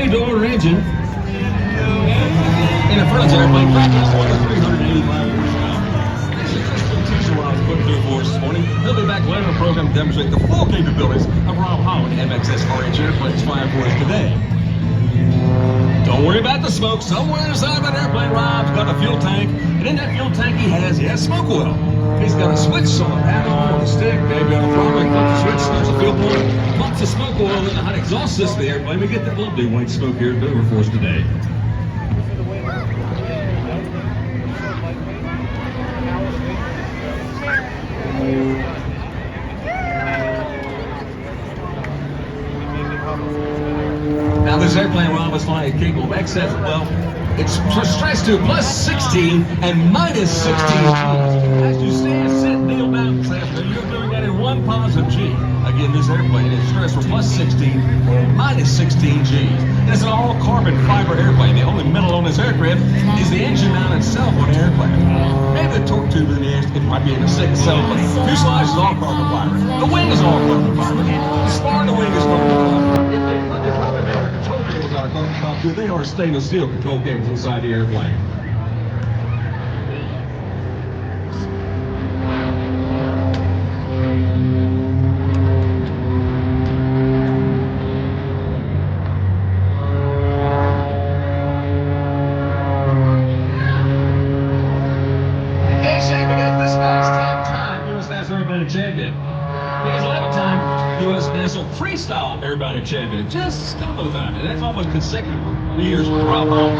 three-door engine. In the front of the airplane, practice for the 385 horsepower. This is just what teaser Rob's put through for us this morning. He'll be back later in the program to demonstrate the full capabilities of Rob Holland MX2 RH airplanes flying for us today. Don't worry about the smoke. Somewhere inside that airplane, Rob's got a fuel tank, and in that fuel tank he has smoke oil. He's got a switch on the panel, the stick, maybe on the throttle. He flips the switch, starts the fuel pump, pumps the smoke oil in the hot exhaust system of the airplane. We get that lovely white smoke here over for us today. Now this airplane Rob is flying capable of excess, well, it's stretched to plus 16 and minus 16 G's. As you stand, sit, kneel down, you're doing that in one positive G. Again, this airplane is stretched from plus 16 and minus 16 G's. It's an all-carbon fiber airplane. The only metal on this aircraft is the engine mount itself on the airplane. Maybe the torque tube in the air, it might be in the second cellophane. Fuselage is all carbon fiber. The wing is all carbon fiber. The spar in the wing is carbon fiber. They are stainless steel control cables inside the airplane. Hey, Shane, we got this guy's 10th time U.S. National Airplane Champion. His 11th time U.S. National Freestyle Airplane Champion. Just a couple of times, and that's almost consecutive years with Rob Holland.